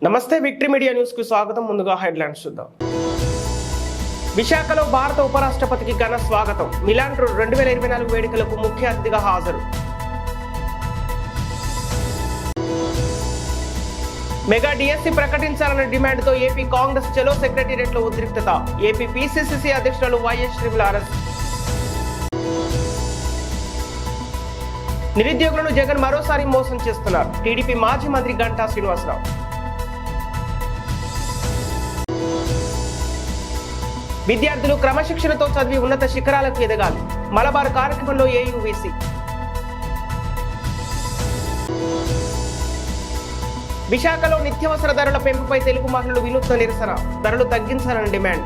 నమస్తే victory media news కు స్వాగతం. ముందుగా హెడ్లైన్స్ చూద్దాం. విశాఖలో భారత ఉపరాష్ట్రపతికి ఘన స్వాగతం. మిలాన్ 2024 వేడుకలకు ముఖ్య అతిథిగా హాజరు. మెగా డిఎస్సి ప్రకటించాలన్న డిమాండ్తో ఏపీ కాంగ్రెస్ చలో సెక్రటేరియట్లో ఉద్రిక్తత. ఏపీ పిసిసిసి అధ్యక్షులు వైఎస్ శ్రీముల అరెస్ట్. నిరుద్యోగులను జగన్ మరోసారి మోసం చేస్తున్నారు. టీడీపీ మాజీ మంత్రి గంటా శ్రీనివాసరావు. విద్యార్థులు క్రమశిక్షణతో చదివి ఉన్నత శిఖరాలకు ఎదగాలి. మలబార్ కార్యక్రమంలో ఏయువిసి. విశాఖలో నిత్యావసర ధరల పెంపుపై తెలుగు మహిళలు వినూత్న నిరసన. ధరలు తగ్గించాలని డిమాండ్.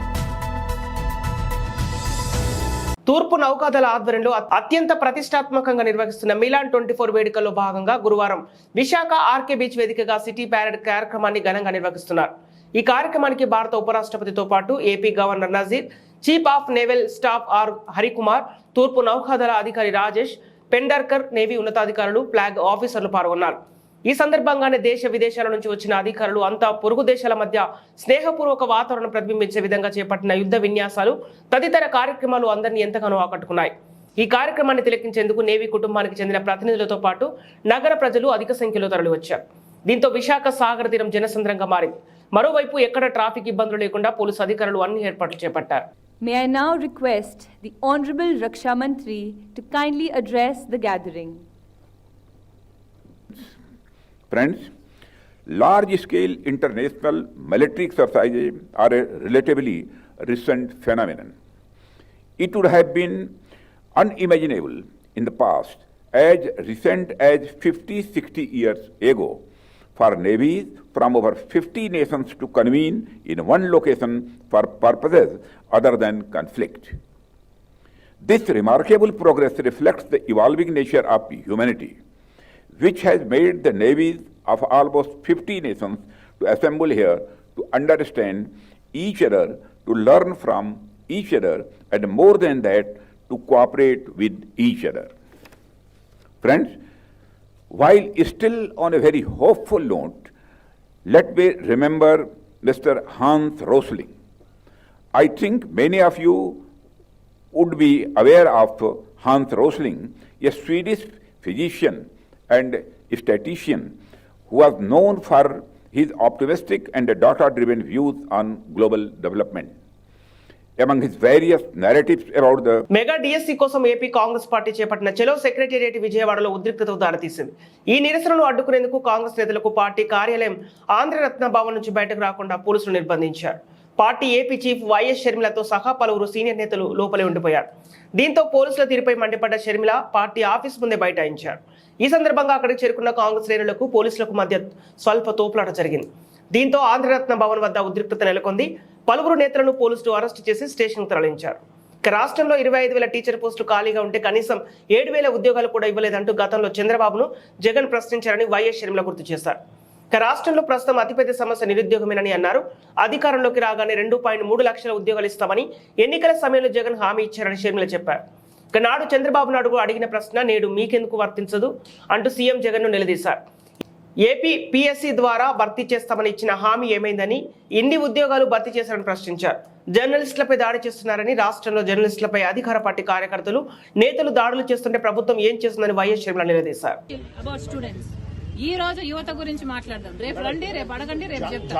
తూర్పు నౌకాదళ ఆధ్వర్యంలో అత్యంత ప్రతిష్టాత్మకంగా నిర్వహిస్తున్న మిలాన్ 24 వేడుకల్లో భాగంగా గురువారం విశాఖ ఆర్కే బీచ్ వేదికగా సిటీ ప్యారెడ్ కార్యక్రమాన్ని ఘనంగా నిర్వహిస్తున్నారు. ఈ కార్యక్రమానికి భారత ఉపరాష్ట్రపతితో పాటు AP governor Nazeer, chief of naval staff R Harikumar, తూర్పు నౌకాదళ అధికారి రాజేష్ పెండర్కర్, నేవీ ఉన్నతాధికారులు, ఫ్లాగ్ ఆఫీసర్లు పాల్గొన్నారు. ఈ సందర్భంగానే దేశ విదేశాల నుంచి వచ్చిన అధికారులు అంతా పొరుగు దేశాల మధ్య స్నేహపూర్వక వాతావరణం ప్రతిబింబించే విధంగా చేపట్టిన యుద్ధ విన్యాసాలు తదితర కార్యక్రమాలు అందరినీ ఎంతగానో ఆకట్టుకున్నాయి. ఈ కార్యక్రమాన్ని తిలకించేందుకు నేవీ కుటుంబానికి చెందిన ప్రతినిధులతో పాటు నగర ప్రజలు అధిక సంఖ్యలో తరలివచ్చారు. దీంతో విశాఖ సాగర తీరం జనసంద్రంగా మారింది. మరోవైపు ఎక్కడ ట్రాఫిక్ ఇబ్బందులు లేకుండా పోలీసు అధికారులు అన్ని ఏర్పాట్లు చేపట్టారు. May I now request the Honorable Raksha Mantri to kindly address the gathering. Friends, large-scale international military exercises are a relatively recent phenomenon. It would have been unimaginable in the past, as recent as 50-60 years ago, for navies from over 50 nations to convene in one location for purposes other than conflict. This remarkable progress reflects the evolving nature of humanity, which has made the navies of almost 50 nations to assemble here to understand each other, to learn from each other, and more than that, to cooperate with each other. Friends, while still on a very hopeful note, let me remember Mr. Hans Rosling. I think many of you would be aware of Hans Rosling, a Swedish physician and statistician who was known for his optimistic and data-driven views on global development. Among his various narratives about the mega DSC కోసం AP Congress party చేపట్టిన చలో secretariat విజయవాడలో ఉద్రిక్తతకు దారితీసింది. ఈ నిరసనను అడ్డుకునేందుకు కాంగ్రెస్ నేతలకు party కార్యాలయం ఆంధ్రరత్న భవన్ నుంచి బయటకు రాకుండా పోలీసులు నిర్బంధించారు. పార్టీ ఏపీ చీఫ్ వైఎస్ షర్మిలతో సహా పలువురు సీనియర్ నేతలు లోపలే ఉండిపోయారు. దీంతో పోలీసుల తీరుపై మండిపడ్డ షర్మిల పార్టీ ఆఫీస్ ముందే బైఠాయించారు. ఈ సందర్భంగా అక్కడికి చేరుకున్న కాంగ్రెస్ శ్రేణులకు పోలీసులకు మధ్య స్వల్ప తోపులాట జరిగింది. దీంతో ఆంధ్రరత్న భవన్ వద్ద ఉద్రిక్తత నెలకొంది. పలువురు నేతలను పోలీసులు అరెస్టు చేసి స్టేషన్కు తరలించారు. ఇక రాష్ట్రంలో 25,000 టీచర్ పోస్టులు ఖాళీగా ఉంటే కనీసం 7,000 ఉద్యోగాలు కూడా ఇవ్వలేదంటూ గతంలో చంద్రబాబును జగన్ ప్రశ్నించారని వైఎస్ షర్మిల గుర్తు చేశారు. ఇక రాష్ట్రంలో ప్రస్తుతం అతిపెద్ద సమస్య నిరుద్యోగమేనని అన్నారు. అధికారంలోకి రాగానే 2.3 లక్షల ఉద్యోగాలు ఇస్తామని ఎన్నికల సమయంలో జగన్ హామీ ఇచ్చారని షర్మిల చెప్పారు. ఇక నాడు చంద్రబాబు నాయుడు అడిగిన ప్రశ్న నేడు మీకెందుకు వర్తించదు అంటూ సీఎం జగన్ ను నిలదీశారు. ఏపీ పిఎస్సి ద్వారా భర్తీ చేస్తామని ఇచ్చిన హామీ ఏమైందని, ఎన్ని ఉద్యోగాలు భర్తీ చేశారని ప్రశ్నించారు. జర్నలిస్టులపై దాడి చేస్తున్నారని, రాష్ట్రంలో జర్నలిస్టులపై అధికార పార్టీ కార్యకర్తలు నేతలు దాడులు చేస్తుంటే ప్రభుత్వం ఏం చేస్తుందని వైఎస్ షర్మిల నిలదీశారు. ఈ రోజు యువత గురించి మాట్లాడదాం. రేపు రండి, రేపు అడగండి, రేపు చెప్తాం.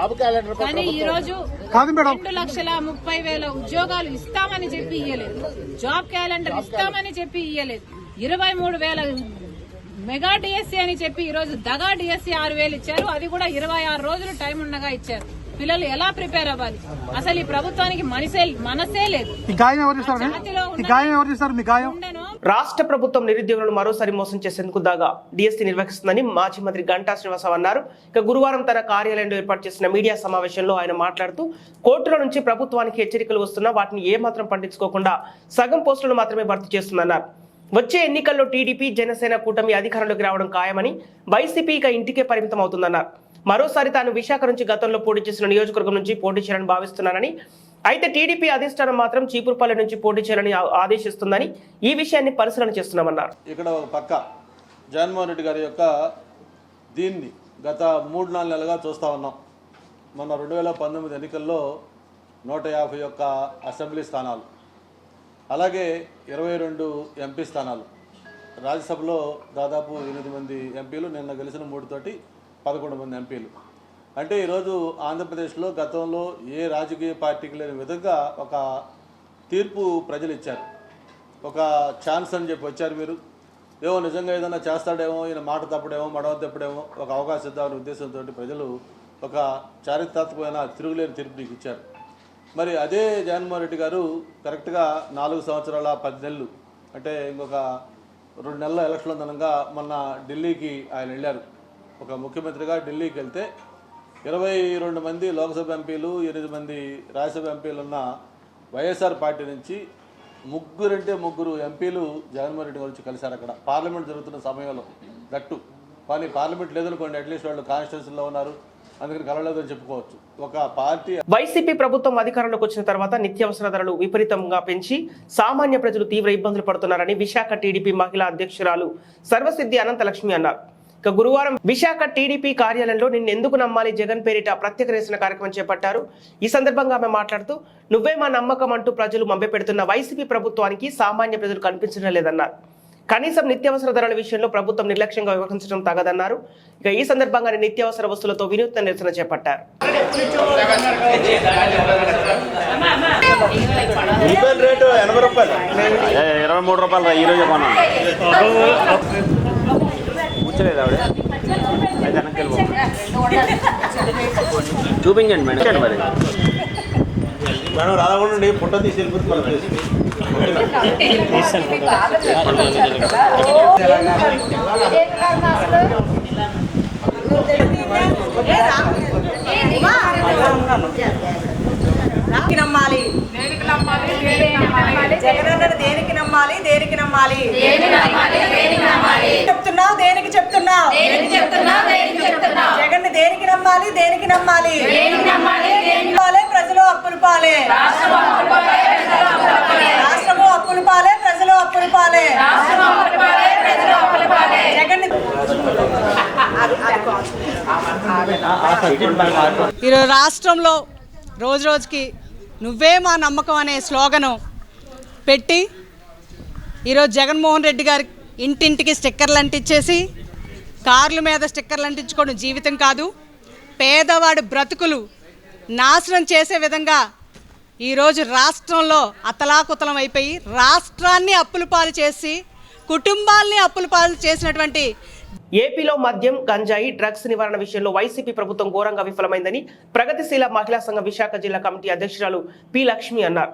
కానీ ఈ రోజు 2,30,000 ఉద్యోగాలు ఇస్తామని చెప్పి ఇయ్యలేదు. జాబ్ క్యాలెండర్ ఇస్తామని చెప్పి ఇయ్యలేదు. 23,000 మెగా డిఎస్సీ అని చెప్పి ఈ రోజు దగా డిఎస్సీ 6,000 ఇచ్చారు. అది కూడా 26 రోజులు టైం ఉండగా ఇచ్చారు. పిల్లలు ఎలా ప్రిపేర్ అవ్వాలి? అసలు ఈ ప్రభుత్వానికి మనసే లేదు. రాష్ట్ర ప్రభుత్వం నిరుద్యోగులను మరోసారి మోసం చేసేందుకు దాగా డిఎస్సీ నిర్వహిస్తుందని మాజీ మంత్రి గంటా శ్రీనివాసరావు అన్నారు. ఇక గురువారం తన కార్యాలయంలో ఏర్పాటు చేసిన మీడియా సమావేశంలో ఆయన మాట్లాడుతూ కోర్టుల నుంచి ప్రభుత్వానికి హెచ్చరికలు వస్తున్నా వాటిని ఏమాత్రం పట్టించుకోకుండా సగం పోస్టులను మాత్రమే భర్తీ చేస్తుందన్నారు. వచ్చే ఎన్నికల్లో టీడీపీ జనసేన కూటమి అధికారంలోకి రావడం ఖాయమని, వైసీపీ ఇక ఇంటికే పరిమితం అవుతుందన్నారు. మరోసారి తాను విశాఖ నుంచి గతంలో పోటీ చేసిన నియోజకవర్గం నుంచి పోటీ చేయాలని భావిస్తున్నానని, అయితే టీడీపీ అధిష్టానం మాత్రం చీపురుపల్లి నుంచి పోటీ చేయాలని ఆదేశిస్తుందని, ఈ విషయాన్ని పరిశీలన చేస్తున్నామన్నారు. ఇక్కడ పక్క జగన్మోహన్ రెడ్డి గారి యొక్క దీన్ని గత 3-4 నెలలుగా చూస్తా ఉన్నాం. మొన్న 2019 ఎన్నికల్లో 151 అసెంబ్లీ స్థానాలు, అలాగే 22 ఎంపీ స్థానాలు, రాజ్యసభలో దాదాపు 8 మంది ఎంపీలు, నిన్న గెలిచిన 3 తోటి 11 మంది ఎంపీలు. అంటే ఈరోజు ఆంధ్రప్రదేశ్లో గతంలో ఏ రాజకీయ పార్టీకి లేని విధంగా ఒక తీర్పు ప్రజలు ఇచ్చారు. ఒక ఛాన్స్ అని చెప్పి వచ్చారు. మీరు ఏమో నిజంగా ఏదైనా చేస్తాడేమో, ఈయన మాట తప్పడేమో, మడవ తప్పడేమో, ఒక అవకాశం ఇద్దామనే ఉద్దేశంతో ప్రజలు ఒక చారిత్రాత్మకమైన తిరుగులేని తీర్పు నీకు ఇచ్చారు. మరి అదే జగన్మోహన్ రెడ్డి గారు కరెక్ట్గా 4 సంవత్సరాల 10 నెలలు, అంటే ఇంకొక 2 నెలల ఎలక్షన్ల ధనంగా మొన్న ఢిల్లీకి ఆయన వెళ్ళారు. ఒక ముఖ్యమంత్రిగా ఢిల్లీకి వెళ్తే 22 మంది లోక్సభ ఎంపీలు, 8 మంది రాజ్యసభ ఎంపీలు ఉన్న వైఎస్ఆర్ పార్టీ నుంచి 3 ఎంపీలు జగన్మోహన్ రెడ్డి గురించి కలిశారు. అక్కడ పార్లమెంట్ జరుగుతున్న సమయంలో దట్టు. కానీ పార్లమెంట్ లేదనుకోండి, అట్లీస్ట్ వాళ్ళు కాన్స్టిట్యూషన్లో ఉన్నారు, అందుకని కలవలేదని చెప్పుకోవచ్చు. ఒక పార్టీ వైసీపీ ప్రభుత్వం అధికారంలోకి వచ్చిన తర్వాత నిత్యావసర ధరలు విపరీతంగా పెంచి సామాన్య ప్రజలు తీవ్ర ఇబ్బందులు పడుతున్నారని విశాఖ టీడీపీ మహిళా అధ్యక్షురాలు సర్వసిద్ధి అనంతలక్ష్మి అన్నారు. ఇక గురువారం విశాఖ టీడీపీ కార్యాలయంలో నిన్నెందుకు నమ్మాలి జగన్ పేరిట ప్రత్యేక నిరసన కార్యక్రమం చేపట్టారు. ఈ సందర్భంగా ఆమె మాట్లాడుతూ, నువ్వే మా నమ్మకం అంటూ ప్రజలు మభ్యపెడుతున్న వైసీపీ ప్రభుత్వానికి సామాన్య ప్రజలు కనిపించడం లేదన్నారు. కనీసం నిత్యావసర ధరల విషయంలో ప్రభుత్వం నిర్లక్ష్యంగా వ్యవహరించడం తగదన్నారు. ఇక ఈ సందర్భంగా నిత్యావసర వస్తువులతో వినూత్న నిరసన చేపట్టారు. రేటు 80 రూపాయలు, 23 రూపాయలు ఈ రోజు కొన్నాను. కూర్చోలేదు ఆవిడ, అయితే వెనక్కి చూపించండి మేడం. మరి మేడం రాకుండా ఫోటో తీసి వెళ్ళిపోతుంది. నమ్మాలి జగనన్నను దేనికి నమ్మాలి, దేనికి నమ్మాలి చెప్తున్నావు, దేనికి చెప్తున్నావు జగన్ దేనికి నమ్మాలి, దేనికి నమ్మాలి ప్రజలు అప్పులు పాలే, రాష్ట్రము అప్పులు పాలే, ప్రజలు అప్పులు పాలే. జగన్ ఈరోజు రాష్ట్రంలో రోజు రోజుకి నువ్వే మా నమ్మకం అనే స్లోగను పెట్టి ఈరోజు జగన్మోహన్ రెడ్డి గారి ఇంటింటికి స్టిక్కర్లు అంటించేసి, కార్ల మీద స్టిక్కర్లు అంటించుకోవడం జీవితం కాదు, పేదవాడి బ్రతుకులు నాశనం చేసే విధంగా ఈరోజు రాష్ట్రంలో అతలాకుతలం అయిపోయి రాష్ట్రాన్ని అప్పుల పాలు చేసి కుటుంబాల్ని అప్పుల పాలు చేసినటువంటి ఏపీలో మద్యం, గంజాయి, డ్రగ్స్ నివారణ విషయంలో వైసీపీ ప్రభుత్వం ఘోరంగా విఫలమైందని ప్రగతిశీల మహిళా సంఘం విశాఖ జిల్లా కమిటీ అధ్యక్షురాలు పి లక్ష్మి అన్నారు.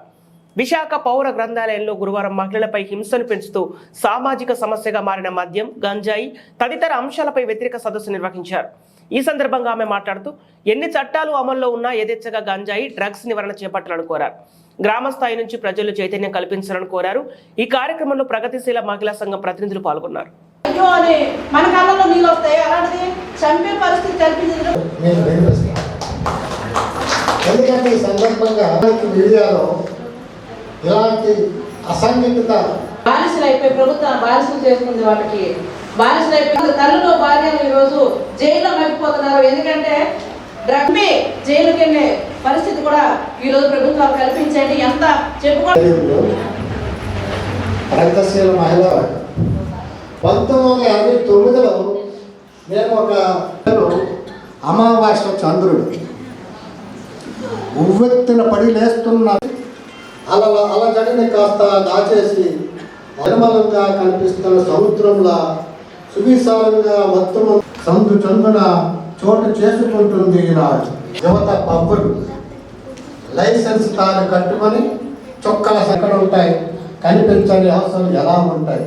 విశాఖ పౌర గ్రంథాలయంలో గురువారం మహిళలపై హింసను పెంచుతూ సామాజిక సమస్యగా మారిన మద్యం, గంజాయి తదితర అంశాలపై వ్యతిరేక సదస్సు నిర్వహించారు. ఈ సందర్భంగా ఆమె మాట్లాడుతూ, ఎన్ని చట్టాలు అమల్లో ఉన్నా యథేచ్ఛగా గంజాయి, డ్రగ్స్ నివారణ చేపట్టాలని కోరారు. గ్రామ స్థాయి నుంచి ప్రజలు చైతన్యం కల్పించాలని కోరారు. ఈ కార్యక్రమంలో ప్రగతిశీల మహిళా సంఘం ప్రతినిధులు పాల్గొన్నారు. అయ్యో అని మన కాలంలో నీళ్ళు వస్తాయి, అలాంటిది చంపే పరిస్థితి కల్పించడం. ఎందుకంటే ఈ సందర్భంగా మీడియాలో ఇలాంటి అసంఘటిత బానిసలు అయిపోయి ప్రభుత్వం బానిసలు చేసుకుంది, వాళ్ళకి బానిసలు అయిపోయి తల్లులో భార్యలు ఈరోజు జైల్లో మగ్గిపోతున్నారు. ఎందుకంటే డ్రగ్ జైలుకి వెళ్ళే పరిస్థితి కూడా ఈరోజు ప్రభుత్వాలు కల్పించండి. ఎంత చెప్పుకోవడం. ప్రగతిశీల మహిళ 1959లో నేను ఒక అమావాస్య చంద్రుడు ఉవ్వెత్తున పడి లేస్తున్నా అలజడిని కాస్త దాచేసి నిర్మలంగా కనిపిస్తున్న సముద్రంలా సువిశాలంగా మొత్తం సందు చందున చోటు చేసుకుంటుంది ఈనాడు. యువత పబ్బులు లైసెన్స్ తాను కట్టుకొని చొక్కల ఎక్కడ ఉంటాయి, కనిపించని అవసరం ఎలా ఉంటాయి.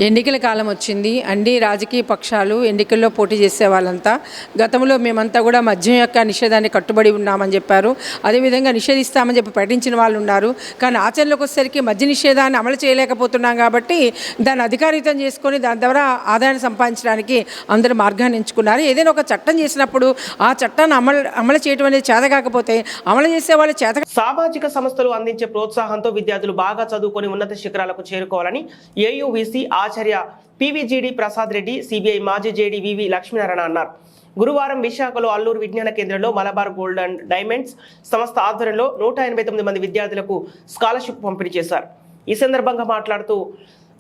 ఎన్నికల కాలం వచ్చింది. అన్ని రాజకీయ పక్షాలు ఎన్నికల్లో పోటీ చేసే వాళ్ళంతా గతంలో మేమంతా కూడా మద్యం యొక్క నిషేధాన్ని కట్టుబడి ఉన్నామని చెప్పారు. అదేవిధంగా నిషేధిస్తామని చెప్పి ప్రకటించిన వాళ్ళు ఉన్నారు. కానీ ఆచరణలోకి వచ్చేసరికి మద్య నిషేధాన్ని అమలు చేయలేకపోతున్నాం కాబట్టి దాన్ని అధికారితం చేసుకొని దాని ద్వారా ఆదాయాన్ని సంపాదించడానికి అందరూ మార్గాన్ని ఎంచుకున్నారు. ఏదైనా ఒక చట్టం చేసినప్పుడు ఆ చట్టాన్ని అమలు చేయడం అనేది చేత కాకపోతే అమలు చేసే వాళ్ళు చేత. సామాజిక సంస్థలు అందించే ప్రోత్సాహంతో విద్యార్థులు బాగా చదువుకొని ఉన్నత శిఖరాలకు చేరుకోవాలని ఏయూవీసీ ఆచార్య పివిజిడి ప్రసాద్ రెడ్డి, సిబిఐ మాజీ జేడీ వివి లక్ష్మీనారాయణ అన్నారు. గురువారం విశాఖలో అల్లూరు విజ్ఞాన కేంద్రంలో మలబార్ గోల్డ్ అండ్ డైమండ్స్ సంస్థ ఆధ్వర్యంలో 189 మంది విద్యార్థులకు స్కాలర్షిప్ పంపిణీ చేశారు. ఈ సందర్భంగా మాట్లాడుతూ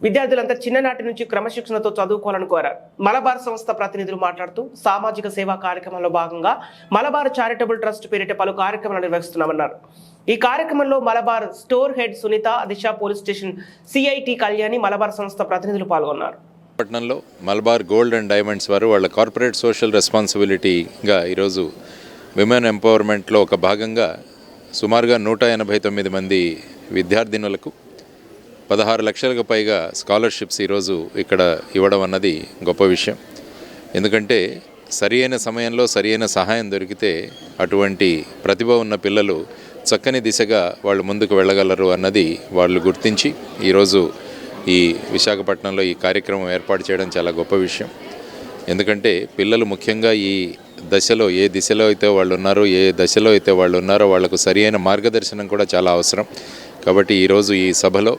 విద్యార్థులంతా చిన్ననాటి నుంచి క్రమశిక్షణతో చదువుకోవాలని కోరారు. మలబార్ సంస్థ ప్రతినిధులు మాట్లాడుతూ సామాజిక సేవా కార్యక్రమంలో భాగంగా మలబార్ చారిటబుల్ ట్రస్ట్ పేరిట పలు కార్యక్రమాలు నిర్వహిస్తున్నామన్నారు. ఈ కార్యక్రమంలో Malabar store head Sunitha, Disha police station సిఐటి కళ్యాణి, మలబార్ సంస్థ ప్రతినిధులు పాల్గొన్నారు. పట్టణంలో మలబార్ గోల్డ్ అండ్ డైమండ్స్ వారు వాళ్ళ కార్పొరేట్ సోషల్ రెస్పాన్సిబిలిటీగా ఈరోజు విమెన్ ఎంపవర్మెంట్లో ఒక భాగంగా సుమారుగా 189 మంది విద్యార్థినులకు 16 లక్షలకు పైగా స్కాలర్షిప్స్ ఈరోజు ఇక్కడ ఇవ్వడం అన్నది గొప్ప విషయం. ఎందుకంటే సరి అయిన సమయంలో సరి అయిన సహాయం దొరికితే అటువంటి ప్రతిభ ఉన్న పిల్లలు చక్కని దిశగా వాళ్ళు ముందుకు వెళ్ళగలరు అన్నది వాళ్ళు గుర్తించి ఈరోజు ఈ విశాఖపట్నంలో ఈ కార్యక్రమం ఏర్పాటు చేయడం చాలా గొప్ప విషయం. ఎందుకంటే పిల్లలు ముఖ్యంగా ఈ దశలో ఏ దిశలో అయితే వాళ్ళు ఉన్నారో, ఏ దశలో అయితే వాళ్ళు ఉన్నారో వాళ్లకు సరి అయిన మార్గదర్శనం కూడా చాలా అవసరం. కాబట్టి ఈరోజు ఈ సభలో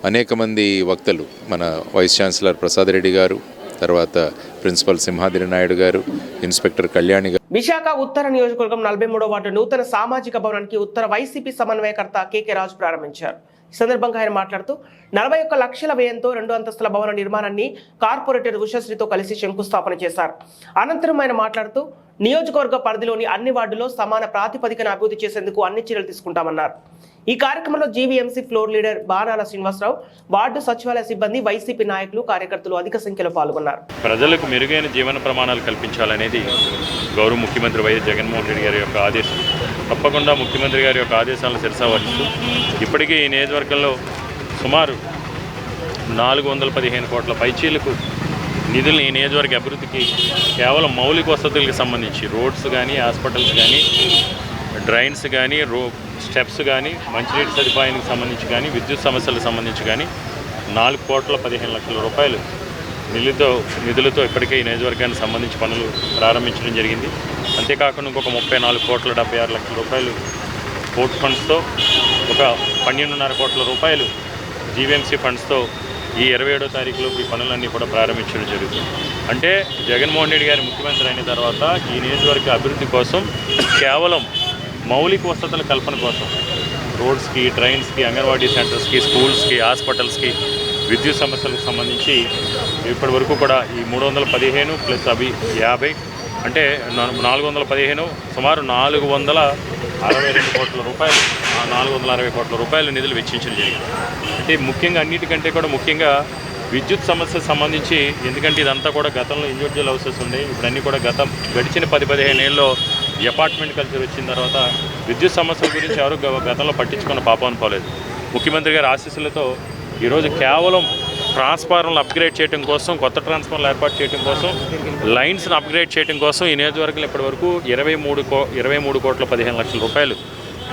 అనేక మంది వక్తలు, మన వైస్ ఛాన్సలర్ ప్రసాద్ రెడ్డి గారు, తర్వాత ప్రిన్సిపల్ సింహాద్రి నాయుడు గారు, ఇన్స్పెక్టర్ కళ్యాణి గారు. విశాఖ ఉత్తర నియోజకవర్గం 43వ వార్డు నూతన సామాజిక భవనానికి ఉత్తర వైసీపీ సమన్వయకర్త కేకే రాజు ప్రారంభించారు. ఈ సందర్భంగా ఆయన మాట్లాడుతూ 41 లక్షల వ్యయంతో 2 అంతస్తుల భవన నిర్మాణాన్ని కార్పొరేటర్ ఉషశ్రీతో కలిసి శంకుస్థాపన చేశారు. అనంతరం ఆయన మాట్లాడుతూ నియోజకవర్గ పరిధిలోని అన్ని వార్డులో సమాన ప్రాతిపదికన అభివృద్ధి చేసేందుకు అన్ని చర్యలు తీసుకుంటామన్నారు. ఈ కార్యక్రమంలో జీవీఎంసీ ఫ్లోర్ లీడర్ బాణాల శ్రీనివాసరావు, వార్డు సచివాలయ సిబ్బంది, వైసీపీ నాయకులు, కార్యకర్తలు అధిక సంఖ్యలో పాల్గొన్నారు. ప్రజలకు మెరుగైన జీవన ప్రమాణాలు కల్పించాలనేది గౌరవ ముఖ్యమంత్రి వైఎస్ జగన్మోహన్ రెడ్డి గారి యొక్క ఆదేశం. తప్పకుండా ముఖ్యమంత్రి గారి యొక్క ఆదేశాలను శిరసావహిస్తూ ఇప్పటికీ ఈ నియోజకవర్గంలో సుమారు 415 కోట్ల పైచీలకు నిధులను ఈ నియోజకవర్గ అభివృద్ధికి కేవలం మౌలిక వసతులకు సంబంధించి రోడ్స్ కానీ, హాస్పిటల్స్ కానీ, డ్రైన్స్ కానీ, స్టెప్స్ కానీ, మంచినీటి సదుపాయానికి సంబంధించి కానీ, విద్యుత్ సమస్యలకు సంబంధించి కానీ 4,15,00,000 రూపాయలు నిధులతో ఇప్పటికే ఈ నియోజకవర్గానికి సంబంధించి పనులు ప్రారంభించడం జరిగింది. అంతేకాకుండా ఇంకొక 34,76,00,000 రూపాయలు పోర్ట్ ఫండ్స్తో, ఒక 12.5 కోట్ల రూపాయలు జీవీఎంసీ ఫండ్స్తో ఈ 27వ తారీఖులో ఈ పనులన్నీ కూడా ప్రారంభించడం జరుగుతుంది. అంటే జగన్మోహన్ రెడ్డి గారి ముఖ్యమంత్రి అయిన తర్వాత ఈ నియోజకవర్గ అభివృద్ధి కోసం కేవలం మౌలిక వసతుల కల్పన కోసం రోడ్స్కి, ట్రైన్స్కి, అంగన్వాడీ సెంటర్స్కి, స్కూల్స్కి, హాస్పిటల్స్కి, విద్యుత్ సమస్యలకు సంబంధించి ఇప్పటి వరకు కూడా ఈ 315 ప్లస్ అవి 50 అంటే 415 సుమారు 462 కోట్ల రూపాయలు, 460 కోట్ల రూపాయల నిధులు వెచ్చించడం జరిగింది. అంటే ముఖ్యంగా అన్నిటికంటే కూడా ముఖ్యంగా విద్యుత్ సమస్యకు సంబంధించి, ఎందుకంటే ఇదంతా కూడా గతంలో ఇండివిజువల్ హౌసెస్ ఉన్నాయి. ఇప్పుడు అన్నీ కూడా గడిచిన 10-15 ఏళ్ళలో ఈ అపార్ట్మెంట్ కల్చర్ వచ్చిన తర్వాత విద్యుత్ సమస్యల గురించి ఎవరు గతంలో పట్టించుకున్న పాపం పోలేదు. ముఖ్యమంత్రి గారి ఆశీస్సులతో ఈరోజు కేవలం ట్రాన్స్ఫార్మర్లు అప్గ్రేడ్ చేయడం కోసం, కొత్త ట్రాన్స్ఫార్మర్లు ఏర్పాటు చేయడం కోసం, లైన్స్ను అప్గ్రేడ్ చేయడం కోసం ఈ నియోజకవర్గంలో ఇప్పటివరకు 23,15,00,000 రూపాయలు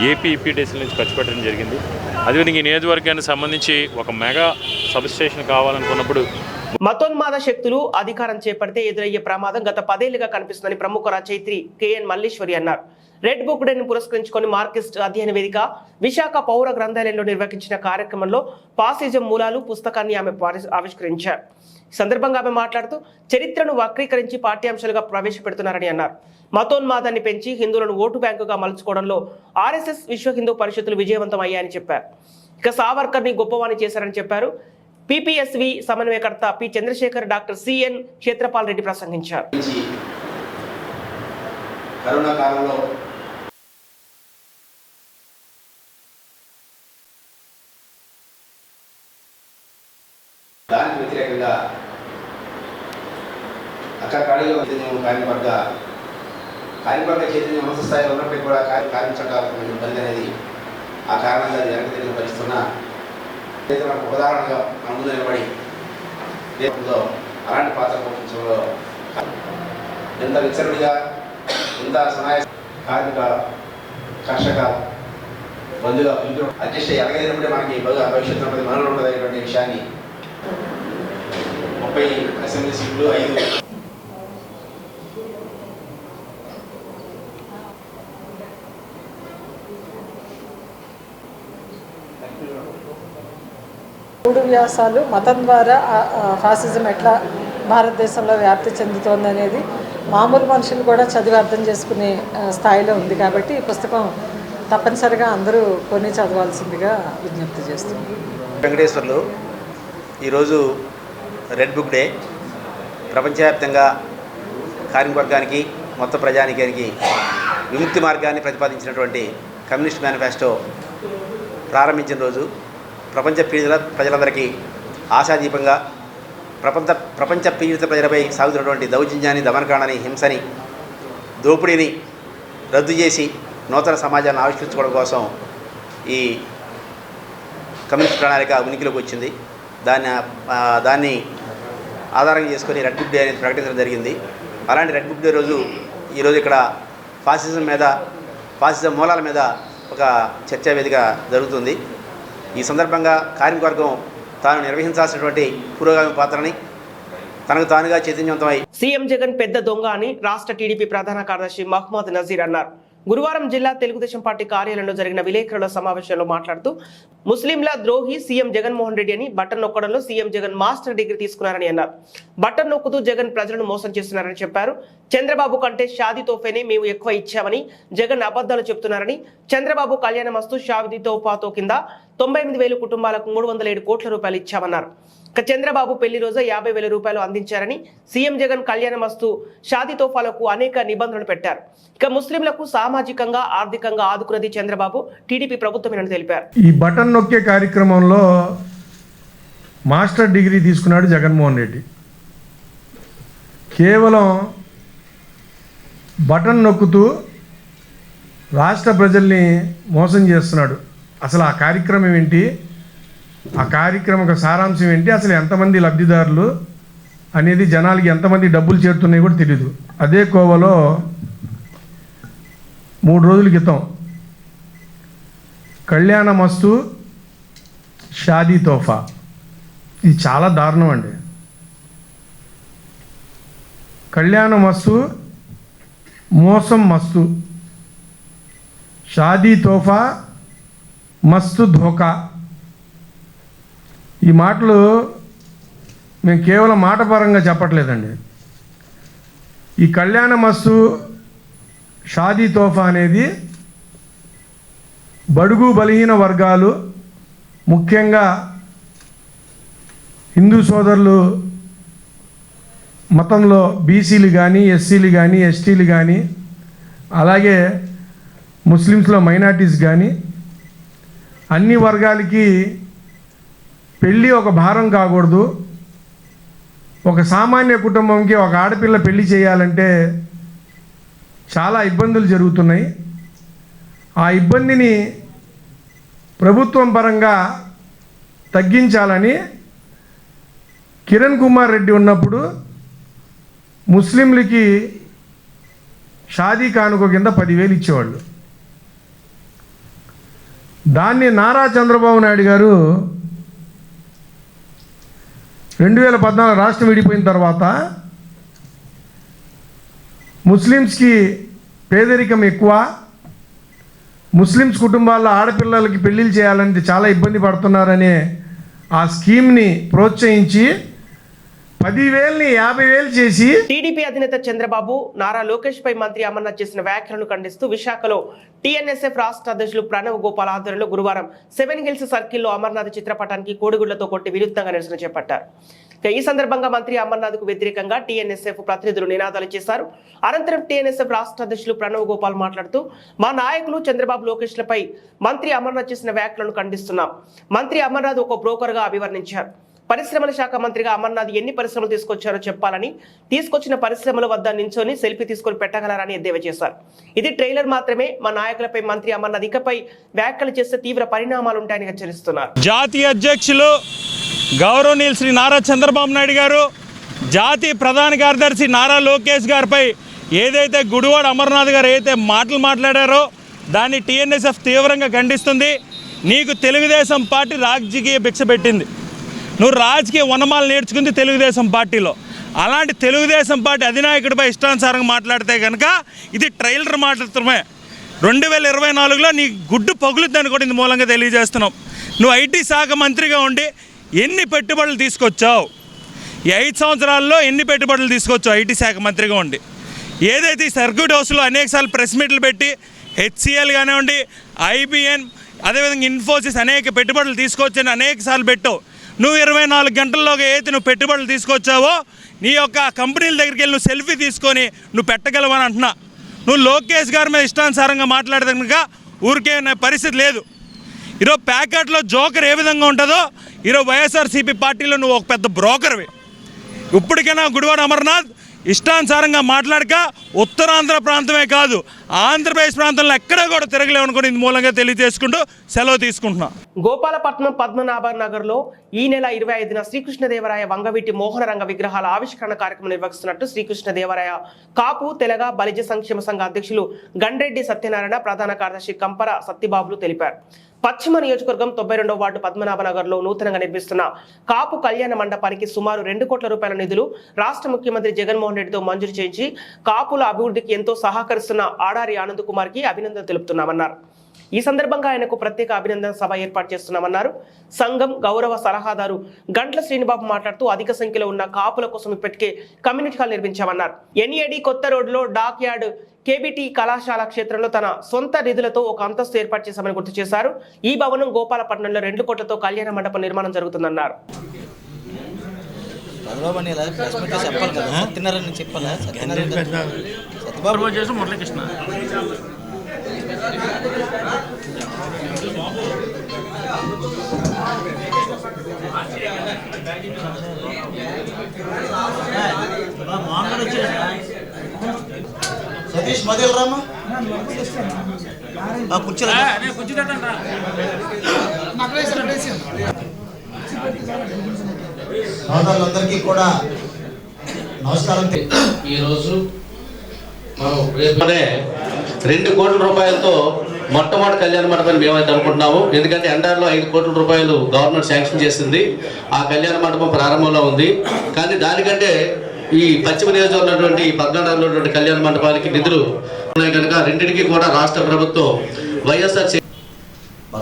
ఏపీ ఈపీడీసీల నుంచి ఖర్చు పెట్టడం జరిగింది. అదేవిధంగా ఈ నియోజకవర్గానికి సంబంధించి ఒక మెగా సబ్ స్టేషన్ కావాలనుకున్నప్పుడు మతోన్మాద శక్తులు అధికారం చేపడితే ఎదురయ్యే ప్రమాదం గత 10 ఏళ్లుగా కనిపిస్తుందని ప్రముఖ రచయిత్రి కేఎన్ మల్లీశ్వరి అన్నారు. రెడ్ బుక్ డేను పురస్కరించుకొని మార్క్సిస్ట్ అధ్యయన వేదిక విశాఖ పౌర గ్రంథాలయంలో నిర్వహించిన కార్యక్రమంలో ఫాసిజం మూలాలు పుస్తకాన్ని ఆమె ఆవిష్కరించారు. ఈ సందర్భంగా ఆమె మాట్లాడుతూ చరిత్రను వక్రీకరించి పాఠ్యాంశాలుగా ప్రవేశపెడుతున్నారని అన్నారు. మతోన్మాదాన్ని పెంచి హిందువులను ఓటు బ్యాంకుగా మలుచుకోవడంలో ఆర్ఎస్ఎస్, విశ్వ హిందూ పరిషత్తులు విజయవంతం అయ్యాయని చెప్పారు. ఇక సావర్కర్ని గొప్పవాణి చేశారని చెప్పారు. పీపీఎస్వి సమన్వయకర్త P Chandrasekhar, doctor CN Kshetrapal Reddy ప్రసంగించారు. కరోనా కాలంలో దానికి వ్యతిరేకంగా అక్కడిలో కార్యవర్గ చైతన్యం ఉన్నత స్థాయిలో ఉన్నప్పటికీ కూడా కార్మించడానికి ఇబ్బంది అనేది ఆ కారణంగా అది వెనక పరిస్తున్న ఉదాహరణగా మన ముందు నిలబడి దేశంలో అలాంటి పాత్ర పోషించడంలో ఎంత విచ్చరుడిగా, ఎంత సహాయ కార్మిక, కర్షక బంధుగా అడ్జస్ట్ ఎలాగైనప్పుడే మనకి భవిష్యత్తు ఉంటుంది, మనలో ఉంటుంది అనేటువంటి విషయాన్ని 30 అసెంబ్లీ సీట్లు 5 వ్యాసాలు మతం ద్వారా ఫాసిజం ఎట్లా భారతదేశంలో వ్యాప్తి చెందుతోంది అనేది మామూలు మనుషులు కూడా చదివి అర్థం చేసుకునే స్థాయిలో ఉంది కాబట్టి ఈ పుస్తకం తప్పనిసరిగా అందరూ కొని చదవాల్సిందిగా విజ్ఞప్తి చేస్తున్నాం. వెంకటేశ్వర్లు ఈరోజు రెడ్ బుక్ డే. ప్రపంచవ్యాప్తంగా కార్మిక వర్గానికి మొత్తం ప్రజానికానికి విముక్తి మార్గాన్ని ప్రతిపాదించినటువంటి కమ్యూనిస్ట్ మేనిఫెస్టో ప్రారంభించిన రోజు ప్రపంచ పీడిత ప్రజలందరికీ ఆశాదీపంగా ప్రపంచ పీడిత ప్రజలపై సాగుతున్నటువంటి దౌర్జన్యాన్ని, దమనకాండని, హింసని, దోపిడీని రద్దు చేసి నూతన సమాజాన్ని ఆవిష్కరించుకోవడం కోసం ఈ కమ్యూనిస్ట్ ప్రణాళిక ఉనికిలోకి వచ్చింది. దాన్ని ఆధారంగా చేసుకొని రెడ్ బుక్ డే అనేది ప్రకటించడం జరిగింది. అలాంటి రెడ్ బుక్ డే రోజు ఈరోజు ఇక్కడ ఫాసిజం మూలాల మీద ఒక చర్చా వేదిక జరుగుతుంది. ఈ సందర్భంగా కార్మిక వర్గం తాను నిర్వహించాల్సినటువంటి పురోగామి పాత్రని తనకు తానుగా చైతన్యవంతమై సీఎం జగన్ పెద్ద దొంగ అని రాష్ట్ర టీడీపీ ప్రధాన కార్యదర్శి మహమ్మద్ నజీర్ అన్నారు. గురువారం జిల్లా తెలుగుదేశం పార్టీ కార్యాలయంలో జరిగిన విలేకరుల సమావేశంలో మాట్లాడుతూ ముస్లింల ద్రోహి సీఎం జగన్మోహన్ రెడ్డి అని బటన్ నొక్కడంలో సీఎం జగన్ మాస్టర్ డిగ్రీ తీసుకున్నారని అన్నారు. బటన్ నొక్కుతూ జగన్ ప్రజలను మోసం చేస్తున్నారని చెప్పారు. చంద్రబాబు కంటే షాదీ తోఫేనే మేము ఎక్కువ ఇచ్చామని జగన్ అబద్ధాలు చెప్తున్నారని, చంద్రబాబు కళ్యాణమస్తు షాదీ తోఫాతో కింద 98,000 కుటుంబాలకు 307 కోట్ల రూపాయలు ఇచ్చామన్నారు. చంద్రబాబు పెళ్లి రోజు 50,000 రూపాయలు అందించారని, సీఎం జగన్ కళ్యాణమస్తు షాదీ తోఫాలకు అనేక నిబంధనలు పెట్టారు. ఇక ముస్లింలకు సామాజికంగా ఆర్థికంగా ఆదుకున్నది చంద్రబాబు, టీడీపీ ప్రభుత్వమేనని తెలిపారు. ఈ బటన్ నొక్కే కార్యక్రమంలో మాస్టర్ డిగ్రీ తీసుకున్నాడు జగన్మోహన్ రెడ్డి. కేవలం బటన్ నొక్కుతూ రాష్ట్ర ప్రజల్ని మోసం చేస్తున్నాడు. అసలు ఆ కార్యక్రమం ఏంటి, ఆ కార్యక్రమం సారాంశం ఏంటి, అసలు ఎంతమంది లబ్ధిదారులు అనేది, జనాలకి ఎంతమంది డబ్బులు చేరుతున్నాయి కూడా తెలీదు. అదే కోవలో 3 రోజుల క్రితం కళ్యాణమస్తు షాదీ తోఫా, ఇది చాలా దారుణం అండి. కళ్యాణమస్తు మోసం మస్తు, షాదీ తోఫా మస్తు ధోకా. ఈ మాటలు మేము కేవలం మాటపరంగా చెప్పట్లేదండి. ఈ కళ్యాణమస్తు షాదీ తోఫా అనేది బడుగు బలహీన వర్గాలు, ముఖ్యంగా హిందూ సోదరులు మతంలో బీసీలు కానీ, ఎస్సీలు కానీ, ఎస్టీలు కానీ, అలాగే ముస్లిమ్స్లో మైనార్టీస్ కానీ అన్ని వర్గాలకి పెళ్ళి ఒక భారం కాకూడదు. ఒక సామాన్య కుటుంబంకి ఒక ఆడపిల్ల పెళ్లి చేయాలంటే చాలా ఇబ్బందులు జరుగుతున్నాయి. ఆ ఇబ్బందిని ప్రభుత్వం పరంగా తగ్గించాలని కిరణ్ కుమార్ రెడ్డి ఉన్నప్పుడు ముస్లింలకి షాదీ కానుక కింద 10,000 ఇచ్చేవాళ్ళు. దాన్ని నారా చంద్రబాబు నాయుడు గారు 2014 రాష్ట్రం విడిపోయిన తర్వాత ముస్లిమ్స్కి పేదరికం ఎక్కువ, ముస్లిమ్స్ కుటుంబాల్లో ఆడపిల్లలకి పెళ్లిళ్ళు చేయాలంటే చాలా ఇబ్బంది పడుతున్నారనే ఆ స్కీమ్ని ప్రోత్సహించి 10,000ని 50,000 చేసి టీడీపీ అధినేత చంద్రబాబు నారా లోకేష్ పై మంత్రి అమర్నాథ్ చేసిన వ్యాఖ్యలను ఖండిస్తూ విశాఖలో టీఎన్ఎస్ఎఫ్ రాష్ట్ర అధ్యక్షులు ప్రణవ్ గోపాల్ ఆధ్వర్యంలో గురువారం 7 హిల్స్ సర్కిల్లో అమర్నాథ్ చిత్రపటానికి కోడిగుడ్లతో కొట్టి విరుద్ధంగా నిరసన చేపట్టారు. ఈ సందర్భంగా మంత్రి అమర్నాథ్ కు వ్యతిరేకంగా టీఎన్ఎస్ఎఫ్ ప్రతినిధులు నినాదాలు చేశారు. అనంతరం టీఎన్ఎస్ఎఫ్ రాష్ట్ర అధ్యక్షులు ప్రణవ్ గోపాల్ మాట్లాడుతూ మా నాయకులు చంద్రబాబు లోకేష్లపై మంత్రి అమర్నాథ్ చేసిన వ్యాఖ్యలను ఖండిస్తున్నాం. మంత్రి అమర్నాథ్ ఒక బ్రోకర్ గా అభివర్ణించారు. పరిశ్రమల శాఖ మంత్రిగా అమర్నాథ్ ఎన్ని పరిశ్రమలు తీసుకొచ్చారో చెప్పాలని, తీసుకొచ్చిన పరిశ్రమల వద్ద నించొని సెల్ఫీ తీసుకొని పెట్టగలరని ఎద్దేవా చేశారు. ఇది ట్రైలర్ మాత్రమే. మా నాయకులపై మంత్రి అమర్నాథ్ ఇకపై వ్యాఖ్యలు చేస్తే తీవ్ర పరిణామాలుంటాయని హెచ్చరిస్తున్నారు. జాతీయ అధ్యక్షులు గౌరవనీయులు శ్రీ నారా చంద్రబాబు నాయుడు గారు, జాతీయ ప్రధాన కార్యదర్శి నారా లోకేష్ గారిపై ఏదైతే గుడివాడ అమర్నాథ్ గారు ఏదైతే మాటలు మాట్లాడారో దాన్ని టీఎన్ఎస్ఎఫ్ తీవ్రంగా ఖండిస్తుంది. నీకు తెలుగుదేశం పార్టీ రాజకీయ భిక్ష పెట్టింది. నువ్వు రాజకీయ వనమాలు నేర్చుకుంది తెలుగుదేశం పార్టీలో. అలాంటి తెలుగుదేశం పార్టీ అధినాయకుడిపై ఇష్టానుసారంగా మాట్లాడితే కనుక ఇది ట్రైలర్ మాట్లాడటమే. 2024లో నీ గుడ్డు పగులుద్దని కూడా ఇందు మూలంగా తెలియజేస్తున్నాం. నువ్వు ఐటీ శాఖ మంత్రిగా ఉండి ఎన్ని పెట్టుబడులు తీసుకొచ్చావు? ఈ 5 సంవత్సరాల్లో ఎన్ని పెట్టుబడులు తీసుకొచ్చావు ఐటీ శాఖ మంత్రిగా ఉండి? ఏదైతే ఈ సర్క్యూట్ హౌస్లో అనేకసార్లు ప్రెస్ మీట్లు పెట్టి హెచ్సిఎల్ కానివ్వండి, ఐబిఎన్, అదేవిధంగా ఇన్ఫోసిస్ అనేక పెట్టుబడులు తీసుకొచ్చని అనేకసార్లు పెట్టావు. నువ్వు 24 గంటల్లోగా ఏదైతే నువ్వు పెట్టుబడులు తీసుకొచ్చావో నీ యొక్క కంపెనీల దగ్గరికి వెళ్ళి నువ్వు సెల్ఫీ తీసుకొని నువ్వు పెట్టగలవని అంటున్నా. నువ్వు లోకేష్ గారి మీద ఇష్టానుసారంగా మాట్లాడితే కనుక ఊరికే పరిస్థితి లేదు. ఈరోజు ప్యాకెట్లో జోకర్ ఏ విధంగా ఉంటుందో ఈరోజు వైఎస్ఆర్సీపీ పార్టీలో నువ్వు ఒక పెద్ద బ్రోకర్వి. ఇప్పటికైనా గుడివాడ అమర్నాథ్ ఇష్టానుసారంగా మాట్లాడక ఉత్తరాంధ్ర ప్రాంతమే కాదు ఆంధ్రప్రదేశ్ ప్రాంతంలో ఎక్కడా కూడా తిరగలేమనుకుని ఇది మూలంగా తెలియజేసుకుంటూ సెలవు తీసుకుంటున్నా. గోపాలపట్నం పద్మనాభ నగర్లో ఈ నెల 25న శ్రీకృష్ణదేవరాయ వంగవీటి మోహనరంగ విగ్రహాల ఆవిష్కరణ కార్యక్రమం నిర్వహిస్తున్నట్టు శ్రీకృష్ణదేవరాయ కాపు తెలగ బలిజ సంక్షేమ సంఘ అధ్యక్షులు గండ్రెడ్డి సత్యనారాయణ, ప్రధాన కార్యదర్శి కంపర సత్యబాబులు తెలిపారు. పశ్చిమ నియోజకవర్గం 92వ వార్డు పద్మనాభనగర్లో నూతనంగా నిర్మిస్తున్న కాపు కళ్యాణ మండపానికి సుమారు 2 కోట్ల రూపాయల నిధులు రాష్ట్ర ముఖ్యమంత్రి జగన్మోహన్ రెడ్డితో మంజూరు చేయించి కాపుల అభివృద్ధికి ఎంతో సహకరిస్తున్న ఆడారి ఆనంద్ కుమార్కి అభినందన తెలుపుతున్నామన్నారు. ఈ సందర్భంగా ఆయనకు ప్రత్యేక అభినందన సభ ఏర్పాటు చేస్తున్నామన్నారు. సంఘం గౌరవ సలహాదారు గంట్ల శ్రీనిబాబు మాట్లాడుతూ అధిక సంఖ్యలో ఉన్న కాపుల కోసం ఇప్పటికే కమ్యూనిటీ హాల్ నిర్మించామన్నారు. ఎన్ఏడి కొత్త రోడ్లో డాక్ యార్డ్ కేబిటి కళాశాల క్షేత్రంలో తన సొంత నిధులతో ఒక అంతస్తు ఏర్పాటు చేశామని గుర్తు చేశారు. ఈ భవనం గోపాలపట్నంలో 2 కోట్లతో కళ్యాణ మండపం నిర్మాణం జరుగుతుందన్నారు. సతీష్ మొదలు రామా సోదరులందరికీ కూడా నమస్కారం. ఈరోజు మనం 2 కోట్ల రూపాయలతో మొట్టమొదటి కళ్యాణ మండపాన్ని మేమైతే అనుకుంటున్నాము. ఎందుకంటే ఎన్ఆర్లో 5 కోట్ల రూపాయలు గవర్నమెంట్ శాంక్షన్ చేసింది. ఆ కళ్యాణ మండపం ప్రారంభంలో ఉంది. కానీ దానికంటే ఈ పశ్చిమ నియోజకవర్గంలో ఉన్నటువంటి పద్మనాభంలో ఉన్నటువంటి కళ్యాణ మండపానికి నిధులు ఉన్నాయి కనుక రెండింటికి కూడా రాష్ట్ర ప్రభుత్వం వైఎస్ఆర్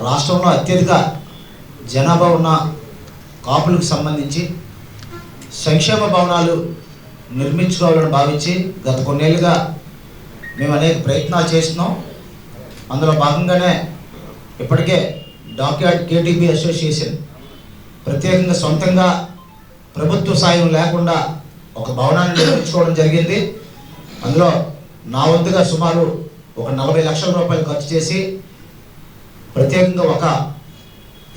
రాష్ట్రంలో అత్యధిక జనాభా ఉన్న కాపులకు సంబంధించి సంక్షేమ భవనాలు నిర్మించుకోవాలని భావించి గత కొన్నేళ్ళుగా మేము అనేక ప్రయత్నాలు చేస్తున్నాం. అందులో భాగంగానే ఇప్పటికే డాక్యార్డ్ కేటీబీ అసోసియేషన్ ప్రత్యేకంగా సొంతంగా ప్రభుత్వ సాయం లేకుండా ఒక భవనాన్ని నిర్మించుకోవడం జరిగింది. అందులో నా వంతుగా సుమారు ఒక 40 లక్షల రూపాయలు ఖర్చు చేసి ప్రత్యేకంగా ఒక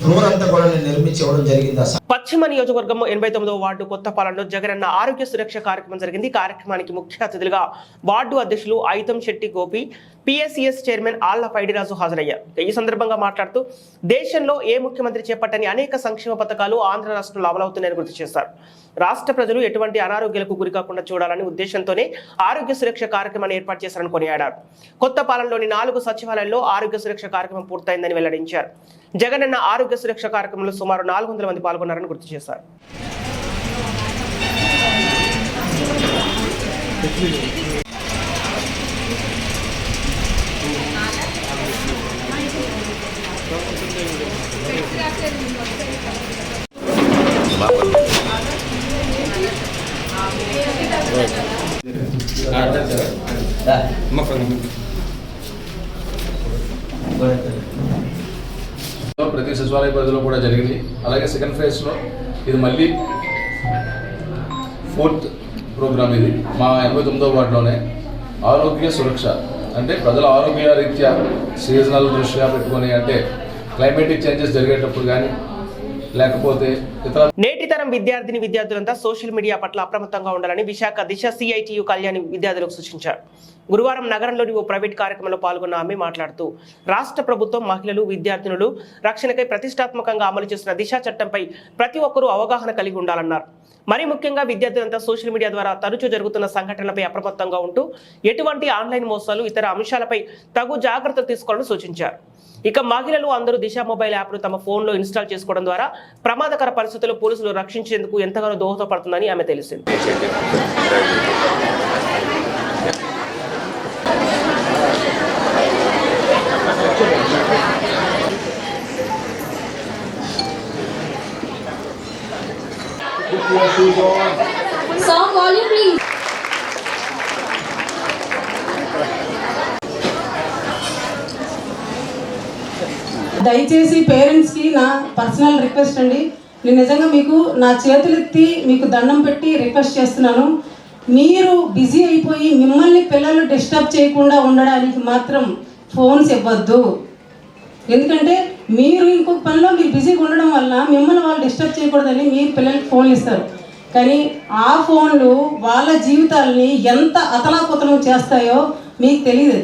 ఫ్లోర్ అంతా కూడా నేను నిర్మించి ఇవ్వడం జరిగింది. పశ్చిమ నియోజకవర్గం 89వ వార్డు కొత్తపాలెంలో జగనన్న ఆరోగ్య సురక్ష కార్యక్రమం జరిగింది. కార్యక్రమానికి ముఖ్య అతిథులుగా వార్డు అధ్యక్షులు ఐతం శెట్టి గోపి, పిఎస్సిఎస్ చైర్మన్ ఆళ్ల పైడిరాజు హాజరయ్యారు. ఈ సందర్భంగా మాట్లాడుతూ దేశంలో ఏ ముఖ్యమంత్రి చేపట్టని అనేక సంక్షేమ పథకాలు ఆంధ్ర రాష్ట్రంలో అమలవుతున్నాయని గుర్తు చేశారు. రాష్ట్ర ప్రజలు ఎటువంటి అనారోగ్యాలకు గురికాకుండా చూడాలని ఉద్దేశంతోనే ఆరోగ్య సురక్ష కార్యక్రమాన్ని ఏర్పాటు చేశారని కొనియాడారు. కొత్తపాలెంలోని 4 సచివాలయాల్లో ఆరోగ్య సురక్ష కార్యక్రమం పూర్తయిందని వెల్లడించారు. జగనన్న ఆరోగ్య సురక్ష కార్యక్రమంలో సుమారు 400 మంది పాల్గొన్నారని గుర్తు చేశారు. ప్రతి సచివాలయ పరిధిలో కూడా జరిగింది. అలాగే సెకండ్ ఫేజ్లో ఇది మళ్ళీ 4th ప్రోగ్రామ్. ఇది మా 89వ వార్డులోనే ఆరోగ్య సురక్ష అంటే ప్రజల ఆరోగ్య రీత్యా సీజనల్ దృష్ట్యా పెట్టుకొని అంటే క్లైమేటిక్ చేంజెస్ జరిగేటప్పుడు కానీ లేకపోతే ఇతర నేటి తరం విద్యార్థులంతా సోషల్ మీడియా పట్ల అప్రమత్తంగా ఉండాలని విశాఖ దిశ సిఐటియు కళ్యాణి విద్యార్థులకు సూచించారు. గురువారం నగరంలోని ఓ ప్రైవేట్ కార్యక్రమంలో పాల్గొన్న ఆమె మాట్లాడుతూ రాష్ట్ర ప్రభుత్వం మహిళలు విద్యార్థినులు రక్షణకై ప్రతిష్టాత్మకంగా అమలు చేస్తున్న దిశ చట్టంపై ప్రతి ఒక్కరూ అవగాహన కలిగి ఉండాలన్నారు. మరీ ముఖ్యంగా విద్యార్థులంతా సోషల్ మీడియా ద్వారా తరచూ జరుగుతున్న సంఘటనలపై అప్రమత్తంగా ఉంటూ ఎటువంటి ఆన్లైన్ మోసాలు ఇతర అంశాలపై తగు జాగ్రత్తలు తీసుకోవాలని సూచించారు. ఇక మహిళలు అందరూ దిశ మొబైల్ యాప్ను తమ ఫోన్లో ఇన్స్టాల్ చేసుకోవడం ద్వారా ప్రమాదకర పరిస్థితుల్లో పోలీసులు రక్షించేందుకు ఎంతగానో దోహదపడుతుందని ఆమె తెలిసింది. దయచేసి పేరెంట్స్కి నా పర్సనల్ రిక్వెస్ట్ అండి, నేను నిజంగా మీకు నా చేతులెత్తి మీకు దండం పెట్టి రిక్వెస్ట్ చేస్తున్నాను. మీరు బిజీ అయిపోయి మిమ్మల్ని పిల్లలు డిస్టర్బ్ చేయకుండా ఉండడానికి మాత్రం ఫోన్స్ ఇవ్వద్దు. ఎందుకంటే మీరు ఇంకొక పనిలో మీరు బిజీగా ఉండడం వల్ల మిమ్మల్ని వాళ్ళు డిస్టర్బ్ చేయకూడదని మీరు పిల్లలకి ఫోన్లు ఇస్తారు. కానీ ఆ ఫోన్లు వాళ్ళ జీవితాలని ఎంత అతలాకుతలం చేస్తాయో మీకు తెలియదు.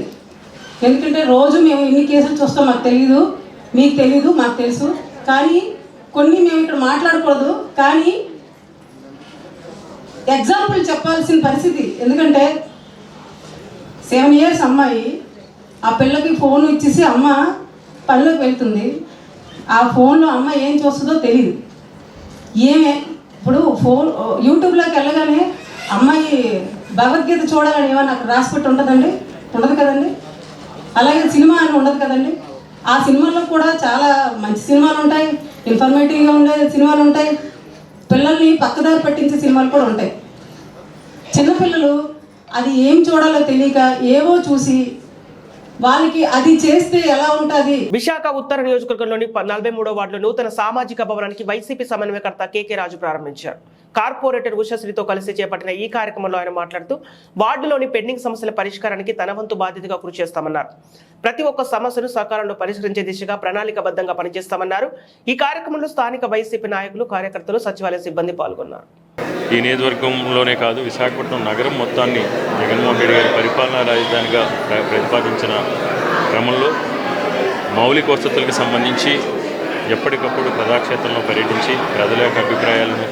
ఎందుకంటే రోజు మేము ఇన్ని కేసులు చూస్తాం, మాకు తెలీదు, మీకు తెలీదు, మాకు తెలుసు. కానీ కొన్ని మేము ఇక్కడ మాట్లాడకూడదు, కానీ ఎగ్జాంపుల్ చెప్పాల్సిన పరిస్థితి. ఎందుకంటే 7 years అమ్మాయి, ఆ పిల్లకి ఫోన్ ఇచ్చేసి అమ్మ పనిలోకి వెళ్తుంది. ఆ ఫోన్లో అమ్మ ఏం చూస్తుందో తెలియదు. ఏమే ఇప్పుడు యూట్యూబ్లోకి వెళ్ళగానే అమ్మాయి భగవద్గీత చూడాలని ఏమన్నా అక్కడ రాసిపెట్టి ఉంటుందండి? ఉండదు కదండి. అలాగే సినిమా అని ఉండదు కదండి. ఆ సినిమాల్లో కూడా చాలా మంచి సినిమాలు ఉంటాయి, ఇన్ఫర్మేటివ్గా ఉండే సినిమాలు ఉంటాయి, పిల్లల్ని పక్కదారి పట్టించే సినిమాలు కూడా ఉంటాయి. చిన్నపిల్లలు అది ఏం చూడాలో తెలియక ఏవో చూసి వాళ్ళకి అది చేస్తే ఎలా ఉంటుంది. విశాఖ ఉత్తర నియోజకవర్గంలోని 43వ వార్డులో నూతన సామాజిక భవనానికి వైసీపీ సమన్వయకర్త కేకే రాజు ప్రారంభించారు. కార్పొరేటర్ ఉషశ్రీతో కలిసి చేపట్టిన ఈ కార్యక్రమంలో ఆయన మాట్లాడుతూ వార్డులోని పెండింగ్ సమస్యల పరిష్కారానికి తన వంతు బాధ్యతగా కృషి చేస్తామన్నారు. ప్రతి ఒక్క సమస్యను సకాలంలో పరిష్కరించే దిశగా ప్రణాళికబద్ధంగా పనిచేస్తామన్నారు. ఈ కార్యక్రమంలో స్థానిక వైసీపీ నాయకులు, కార్యకర్తలు, సచివాలయ సిబ్బంది పాల్గొన్నారు. ఈ నియోజకవర్గంలోనే కాదు, విశాఖపట్నం నగరం మొత్తాన్ని జగన్మోహన్ రెడ్డి గారి పరిపాలనా రాజధానిగా ప్రతిపాదించిన క్రమంలో మౌలిక వసతులకు సంబంధించి ఎప్పటికప్పుడు ప్రజాక్షేత్రంలో పర్యటించి ప్రజల యొక్క అభిప్రాయాలను,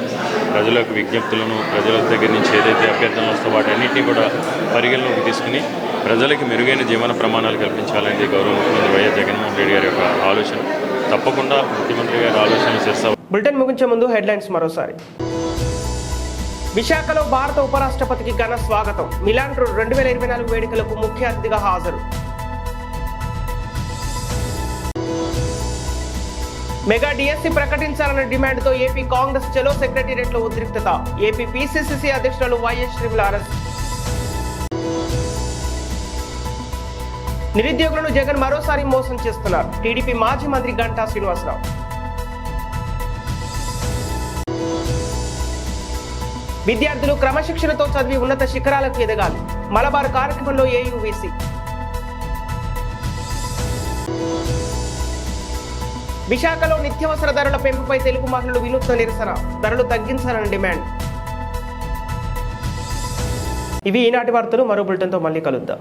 ప్రజల యొక్క విజ్ఞప్తులను, ప్రజల దగ్గర నుంచి ఏదైతే అభ్యర్థనలు వస్తాయో వాటన్నిటినీ కూడా పరిగణలోకి తీసుకుని ప్రజలకి మెరుగైన జీవన ప్రమాణాలు కల్పించాలనేది గౌరవ ముఖ్యమంత్రి వైఎస్ జగన్మోహన్ రెడ్డి గారి యొక్క ఆలోచన. తప్పకుండా ముఖ్యమంత్రి గారి ఆలోచన శిరస. బులెటిన్ ముగించే ముందు హెడ్లైన్స్ మరోసారి. విశాఖలో భారత ఉపరాష్ట్రపతికి ఘన స్వాగతం. మిలాన్ 2024 వేడుకలకు ముఖ్య అతిథిగా హాజరు. మెగా డిఎస్సి ప్రకటించాలన్న డిమాండ్తో ఏపీ కాంగ్రెస్ చలో సెక్రటేరియట్లో ఉద్రిక్తత. ఏపీ పిసిసిసి అధ్యక్షులు వైఎస్ శ్రీముల అరెస్ట్. నిరుద్యోగులను జగన్ మరోసారి మోసం చేస్తున్నారు. టీడీపీ మాజీ మంత్రి గంటా శ్రీనివాసరావు. విద్యార్థులు క్రమశిక్షణతో చదివి ఉన్నత శిఖరాలకు ఎదగాలి. మలబార్ కార్యక్రమంలో ఏయూవీసీ. విశాఖలో నిత్యావసర ధరల పెంపుపై తెలుగు మహిళలు వినూత్న నిరసన. ధరలు తగ్గించాలని డిమాండ్. ఇవి ఈనాటి వార్తలు. మరో బులెటిన్తో మళ్ళీ కలుద్దాం.